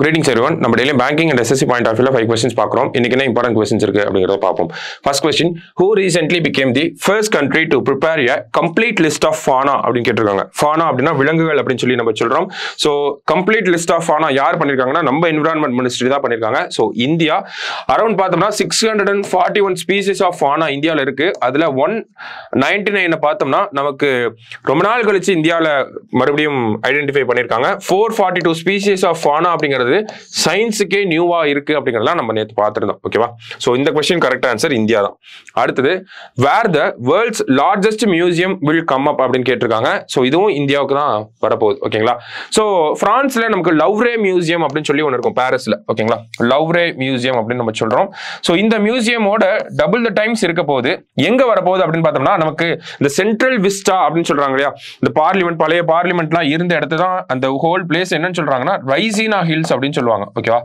Greetings everyone. நம்ம daily banking and SSC point of view 5 questions பார்க்கிறோம். இன்னைக்கு என்ன important questions இருக்கு அப்படிங்கறத பாப்போம். First question, who recently became the first country to prepare a complete list of fauna அப்படினு கேட்டிருக்காங்க. Fauna அப்படினா விலங்குகள் அப்படினு சொல்லி நம்ம சொல்றோம். So complete list of fauna யார் பண்ணிருக்காங்கன்னா நம்ம environment ministry தான் பண்ணிருக்காங்க. So இந்தியா அரௌண்ட் பார்த்தோம்னா 641 species of fauna இந்தியால இருக்கு. அதுல 199 பார்த்தோம்னா நமக்கு ரொம்ப நாள் கழிச்சு இந்தியால மறுபடியும் ஐடென்டிஃபை பண்ணிருக்காங்க. 442 species of fauna அப்படிங்கறது சயின்ஸுக்கே நியூவா இருக்கு அப்படிங்கறதெல்லாம் நம்ம நேத்து பார்த்திருந்தோம். ஓகேவா? சோ இந்த क्वेश्चन கரெக்ட் ஆன்சர் இந்தியா தான். அடுத்தது where the world's largest museum will come up அப்படினு கேட்டிருக்காங்க. சோ இதுவும் இந்தியாவுக்கு தான் வரப்போகுது. ஓகேங்களா? சோ பிரான்ஸ்ல நமக்கு லவ்ரே மியூசியம் அப்படினு சொல்லி ஒன்னு இருக்கும் பாரிஸ்ல. ஓகேங்களா? லவ்ரே மியூசியம் அப்படினு நம்ம சொல்றோம். சோ இந்த மியூசியமோட டபுள் த டைம்ஸ் இருக்க போகுது. எங்க வரப்போகுது அப்படினு பார்த்தோம்னா நமக்கு இந்த சென்ட்ரல் விஸ்டா அப்படினு சொல்றாங்க இல்லையா? இந்த பார்லிமெண்ட் பழைய பார்லிமெண்ட்லாம் இருந்த இடத்து தான் அந்த ஹோல் பிளேஸ் என்னன்னு சொல்றாங்கன்னா ரைசினா ஹில்ஸ் அப்படின்னு சொல்லுவாங்க. ஓகேவா?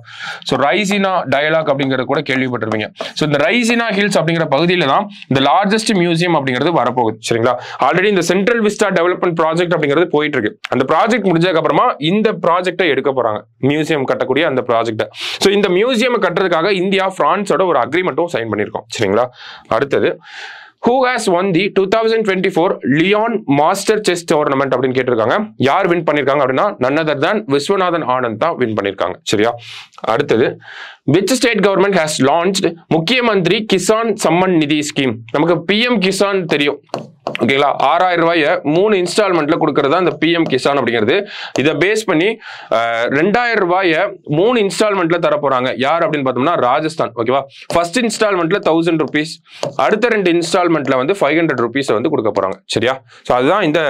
சோ ரைசினா டயலாக் அப்படிங்கறது கூட கேள்விப்பட்டிருப்பீங்க. சோ இந்த ரைசினா ஹில்ஸ் அப்படிங்கிற பகுதியில தான் இந்த லார்ஜஸ்ட் மியூசியம் அப்படிங்கிறது வரப்போகுது. சரிங்களா? ஆல்ரெடி இந்த சென்ட்ரல் விஸ்டா டெவலப்மெண்ட் ப்ராஜெக்ட் அப்படிங்கிறது போயிட்டு இருக்கு. அந்த ப்ராஜெக்ட் முடிஞ்சதுக்கு அப்புறமா இந்த ப்ராஜெக்டை எடுக்க போறாங்க. மியூசியம் கட்டக்கூடிய அந்த ப்ராஜெக்ட். சோ இந்த மியூசியம் கட்டுறதுக்காக இந்தியா பிரான்ஸோட ஒரு அக்ரிமெண்ட்டும் சைன் பண்ணிருக்கோம். சரிங்களா? அடுத்தது who has won the 2024 Lyon Master Chess Tournament அப்படின்னு கேட்டிருக்காங்க. யார் வின் பண்ணிருக்காங்க அப்படின்னா none other than Viswanathan Anand தான் வின் பண்ணிருக்காங்க. சரியா? அடுத்தது which state government has launched முக்கிய மந்திரி கிசான் சம்மன் நிதி ஸ்கீம். நமக்கு பிஎம் கிசான் தெரியும். ஓகேங்களா? 6000 ரூபாயை 3 இன்ஸ்டால்மெண்ட்ல கொடுக்கறது அந்த பிஎம் கிசான் அப்படிங்கிறது. இதை பேஸ் பண்ணி 2000 ரூபாயை 3 இன்ஸ்டால்மெண்ட்ல தர போறாங்க. யார் அப்படின்னு பார்த்தோம்னா ராஜஸ்தான். ஓகேவா? ஃபர்ஸ்ட் இன்ஸ்டால்மெண்ட்ல 1000 rupees, அடுத்த 2 இன்ஸ்டால்மெண்ட்ல வந்து 500 rupees வந்து கொடுக்க போறாங்க. சரியா? சோ அதுதான் இந்த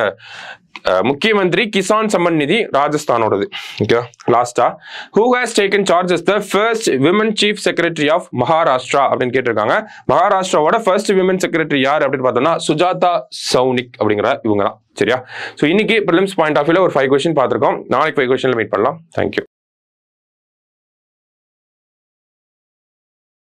முக்கிய மந்திரி கிசான் சம்மன் நிதி ராஜஸ்தானோடது. ஓகே. லாஸ்டா who has taken charge as the first women chief secretary of Maharashtra அப்படின்னு கேட்டிருக்காங்க. மகாராஷ்டிராவோட ஃபர்ஸ்ட் விமன் செக்ரட்டரி யார் அப்படின்னு பார்த்தோம்னா சுஜாதா சௌனிக் அப்படிங்கிற இவங்க தான். சரியா? சோ இன்னைக்கு prelims பாயிண்ட் ஆஃப் வியூல ஒரு 5 கொஸ்டின் பார்த்திருக்கோம். நாளைக்கு 5 கொஸ்டின்ல மீட் பண்ணலாம். தேங்க்யூ.